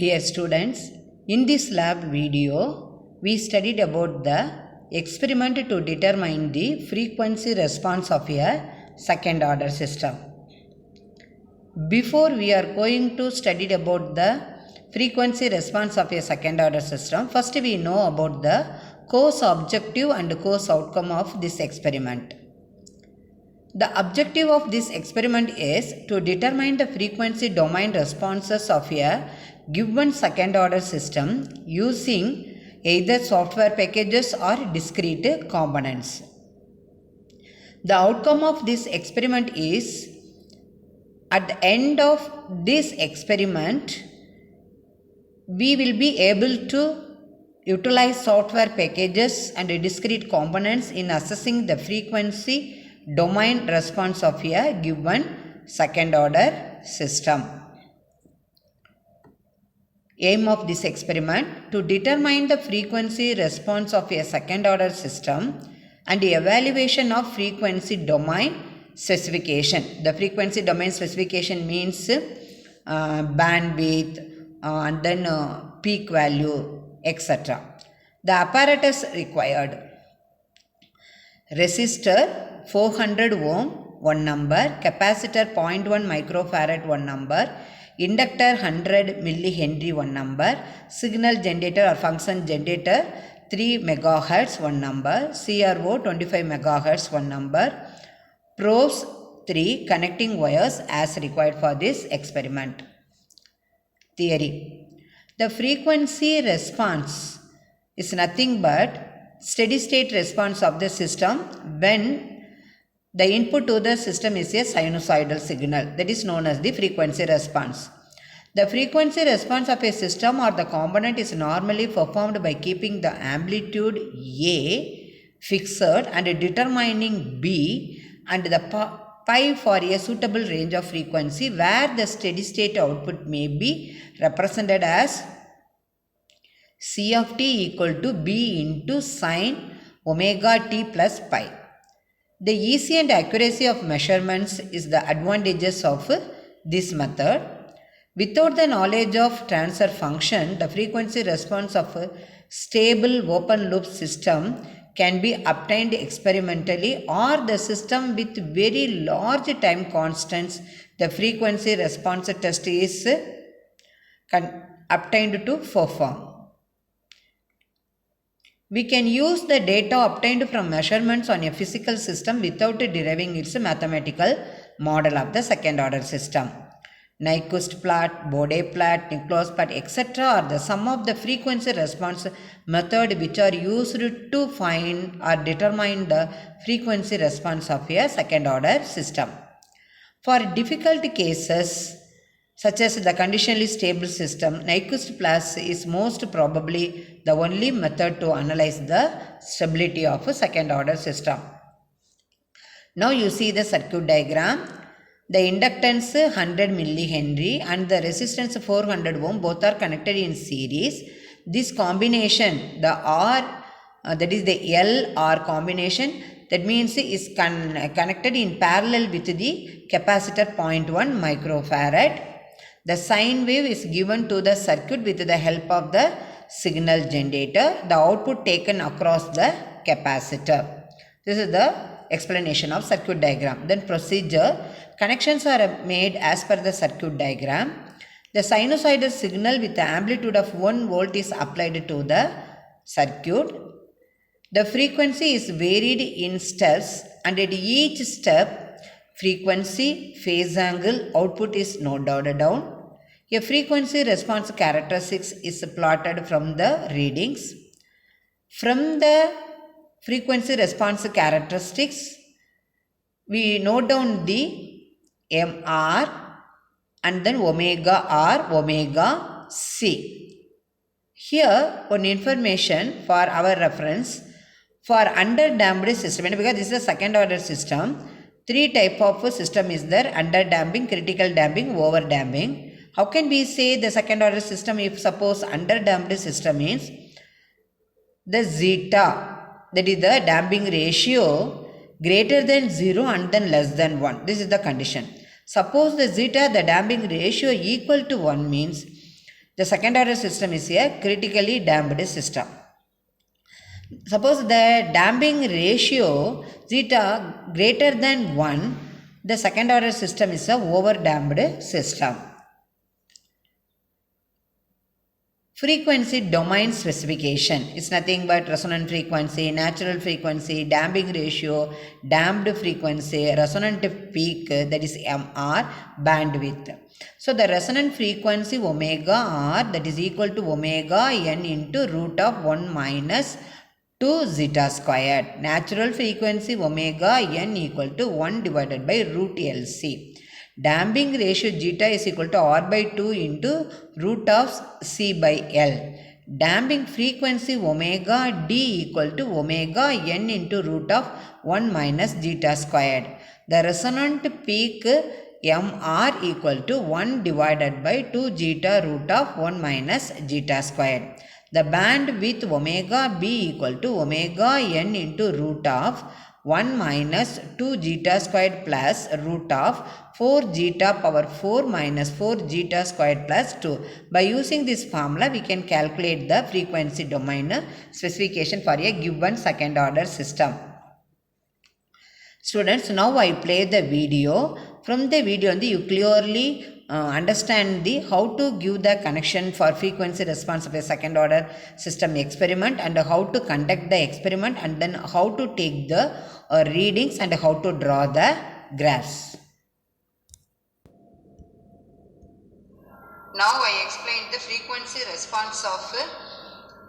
Dear students, in this lab video, we studied about the experiment to determine the frequency response of a second order system. Before we are going to study about the frequency response of a second order system, first we know about the course objective and course outcome of this experiment. The objective of this experiment is to determine the frequency domain responses of a given second order system using either software packages or discrete components. The outcome of this experiment is, at the end of this experiment, we will be able to utilize software packages and discrete components in assessing the frequency domain response of a given second order system. Aim of this experiment to determine the frequency response of a second order system and the evaluation of frequency domain specification. The frequency domain specification means bandwidth and then peak value, etc. The apparatus required: resistor 400 ohm, one number; capacitor 0.1 microfarad, one number; inductor 100 millihenry, one number; signal generator or function generator 3 megahertz, one number; CRO 25 megahertz, one number; probes 3 connecting wires as required for this experiment. Theory: the frequency response is nothing but steady state response of the system when the input to the system is a sinusoidal signal, that is known as the frequency response. The frequency response of a system or the component is normally performed by keeping the amplitude A fixed and determining B and the pi for a suitable range of frequency where the steady state output may be represented as C of t equal to B into sine omega t plus pi. The ease and accuracy of measurements is the advantages of this method. Without the knowledge of transfer function, the frequency response of a stable open loop system can be obtained experimentally, or the system with very large time constants, the frequency response test is obtained to perform. We can use the data obtained from measurements on a physical system without deriving its mathematical model of the second order system. Nyquist plot, Bode plot, Nichols plot, etc. are the sum of the frequency response method which are used to find or determine the frequency response of a second order system. For difficult cases such as the conditionally stable system, Nyquist plot is most probably the only method to analyze the stability of a second order system. Now you see the circuit diagram. The inductance 100 millihenry and the resistance 400 ohm both are connected in series. This combination, the R, that is the L R combination, that means is connected in parallel with the capacitor 0.1 microfarad. The sine wave is given to the circuit with the help of the signal generator, the output taken across the capacitor. This is the explanation of circuit diagram. Then procedure: connections are made as per the circuit diagram. The sinusoidal signal with the amplitude of 1 volt is applied to the circuit. The frequency is varied in steps, and at each step, frequency, phase angle, output is noted down. A frequency response characteristics is plotted from the readings. From the frequency response characteristics, we note down the MR and then omega R, omega C. Here, one information for our reference: for underdamped system, because this is a second order system, 3 type of system is there: underdamping, critical damping, overdamping. How can we say the second order system if suppose underdamped system means the zeta, that is the damping ratio, greater than 0 and then less than 1. This is the condition. Suppose the zeta, the damping ratio equal to 1 means The second order system is a critically damped system. Suppose the damping ratio zeta greater than 1, the second order system is a over damped system. Frequency domain specification is nothing but resonant frequency, natural frequency, damping ratio, damped frequency, resonant peak, that is MR, bandwidth. So the resonant frequency omega R, that is equal to omega n into root of 1 minus 2 zeta squared. Natural frequency omega n equal to 1 divided by root LC. Damping ratio zeta is equal to R by 2 into root of C by L. Damping frequency omega D equal to omega n into root of 1 minus zeta squared. The resonant peak MR equal to 1 divided by 2 zeta root of 1 minus zeta squared. The bandwidth omega B equal to omega n into root of 1 minus 2 zeta squared plus root of 4 zeta power 4 minus 4 zeta squared plus 2. By using this formula, we can calculate the frequency domain specification for a given second order system. Students, now I play the video. From the video, you clearly understand how to give the connection for frequency response of a second order system experiment, and how to conduct the experiment, and then how to take the readings and how to draw the graphs. Now I explained the frequency response of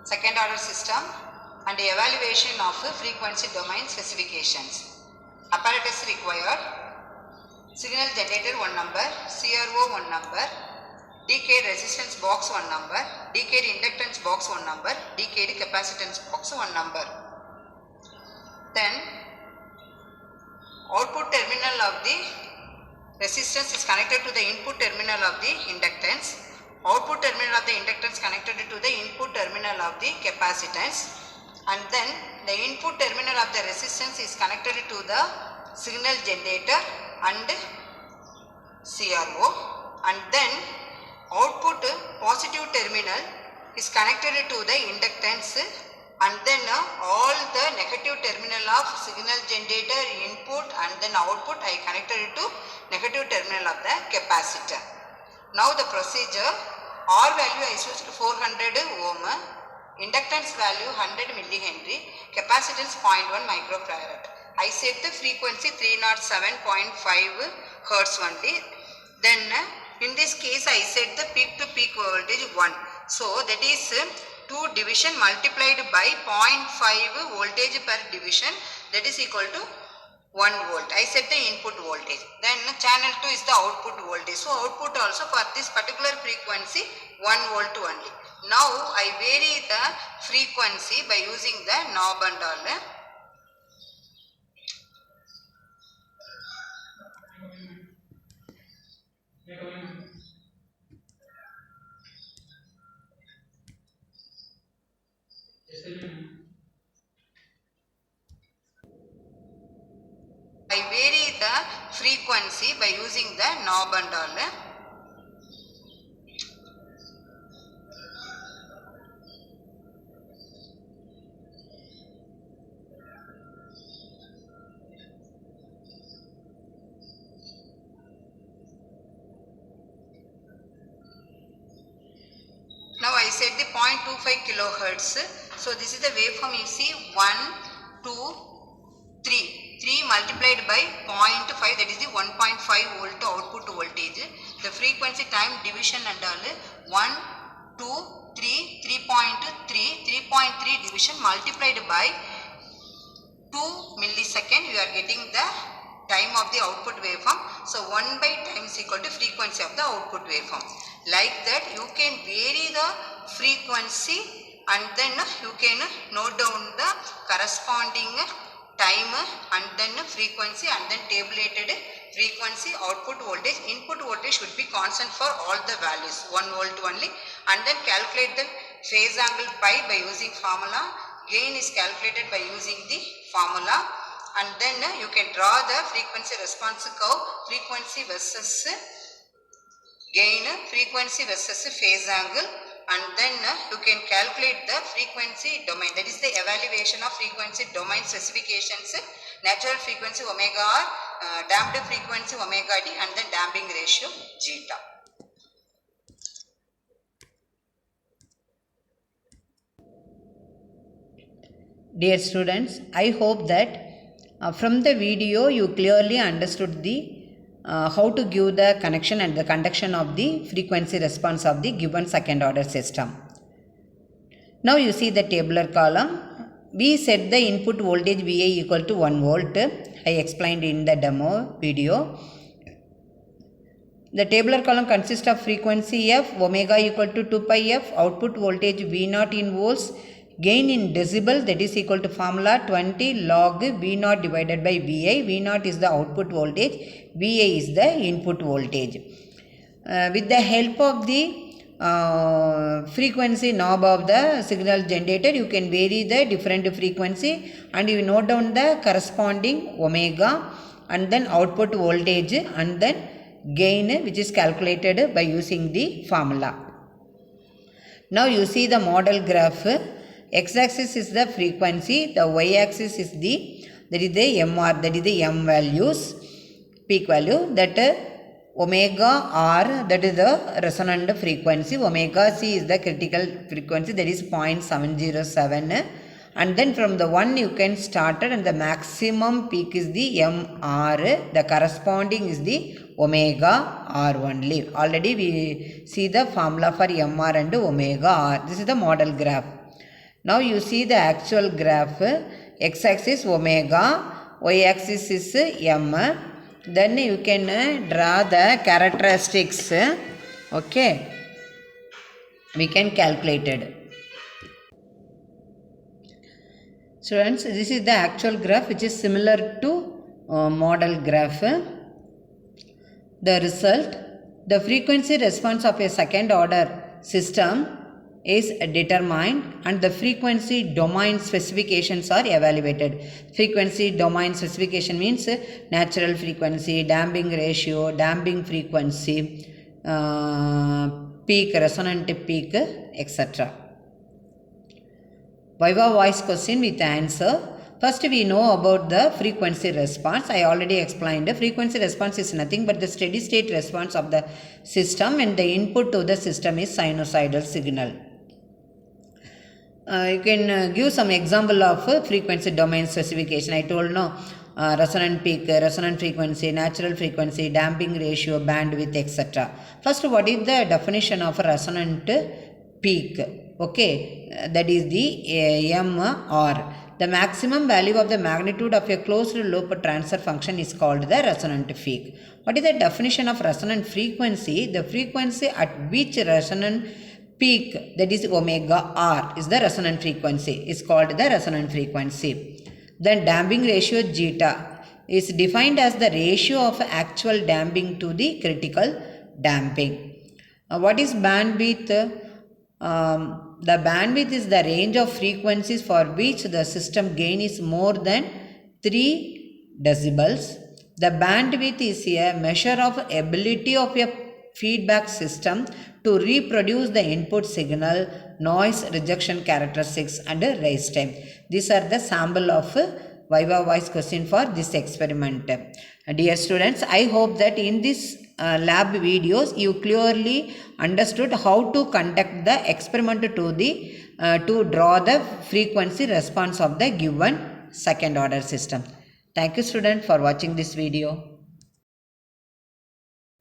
second order system and evaluation of frequency domain specifications. Apparatus required: signal generator 1 number, CRO 1 number, decade resistance box 1 number, decade inductance box 1 number, decade capacitance box 1 number. Then output terminal of the resistance is connected to the input terminal of the inductance. Output terminal of the inductance connected to the input terminal of the capacitance. And then the input terminal of the resistance is connected to the signal generator and CRO. And then output positive terminal is connected to the inductance, and then all the negative terminal of signal generator input and then output I connected to negative terminal of the capacitor. Now the procedure: R value I switched to 400 ohm, inductance value 100 millihenry, capacitance 0.1 microfarad. I set the frequency 307.5 hertz only. Then in this case I set the peak to peak voltage 1. So that is 2 division multiplied by 0.5 voltage per division, that is equal to 1 volt. I set the input voltage. Then channel 2 is the output voltage. So output also for this particular frequency 1 volt only. Now I vary the frequency by using the knob and all. I vary the frequency by using the knob and all. Now I set the 0.25 kilohertz. So this is the waveform. You see 1, 2, 3. 3 multiplied by 0.5, that is the 1.5 volt output voltage. The frequency time division and all 1, 2, 3, 3.3, 3.3 division multiplied by 2 millisecond. You are getting the time of the output waveform. So 1 by time is equal to frequency of the output waveform. Like that you can vary the frequency and then you can note down the corresponding time and then frequency and then tabulated frequency, output voltage. Input voltage should be constant for all the values, 1 volt only, and then calculate the phase angle pi by using formula. Gain is calculated by using the formula, and then you can draw the frequency response curve, frequency versus gain, frequency versus phase angle, and then you can calculate the frequency domain. That is the evaluation of frequency domain specifications, natural frequency omega r, damped frequency omega d, and then damping ratio zeta. Dear students, I hope that from the video you clearly understood the how to give the connection and the conduction of the frequency response of the given second order system. Now you see the tabular column. We set the input voltage VA equal to 1 volt. I explained in the demo video. The tabular column consists of frequency F, omega equal to 2 pi F, output voltage V0 in volts, gain in decibel, that is equal to formula 20 log V0 divided by VA. V0 is the output voltage, VA is the input voltage. With the help of the frequency knob of the signal generator, you can vary the different frequency and you note down the corresponding omega and then output voltage and then gain, which is calculated by using the formula. Now you see the model graph. X-axis is the frequency, the y-axis is the MR, that is the M values, peak value, that omega R, that is the resonant frequency, omega C is the critical frequency, that is 0.707, and then from the 1 you can start it, and the maximum peak is the MR, the corresponding is the omega R only. Already we see the formula for MR and omega R. This is the model graph. Now you see the actual graph. X-axis omega, y-axis is M. Then you can draw the characteristics. Okay. We can calculate it. Students, this is the actual graph which is similar to model graph. The result, the frequency response of a second order system is determined and the frequency domain specifications are evaluated. Frequency domain specification means natural frequency, damping ratio, damping frequency, peak, resonant peak, etc. Viva voice question with answer. First we know about the frequency response. I already explained. The frequency response is nothing but the steady state response of the system and the input to the system is sinusoidal signal. You can give some example of frequency domain specification. I told no, resonant peak, resonant frequency, natural frequency, damping ratio, bandwidth, etc. First, what is the definition of a resonant peak? Okay, that is the MR. The maximum value of the magnitude of a closed loop transfer function is called the resonant peak. What is the definition of resonant frequency? The frequency at which resonant peak, that is omega R, is the resonant frequency, is called the resonant frequency. Then damping ratio zeta is defined as the ratio of actual damping to the critical damping. What is bandwidth? The bandwidth is the range of frequencies for which the system gain is more than 3 decibels. The bandwidth is a measure of ability of a feedback system to reproduce the input signal, noise rejection characteristics and rise time. These are the sample of Viva voice question for this experiment. Dear students, I hope that in this lab videos you clearly understood how to conduct the experiment to draw the frequency response of the given second order system. Thank you students for watching this video.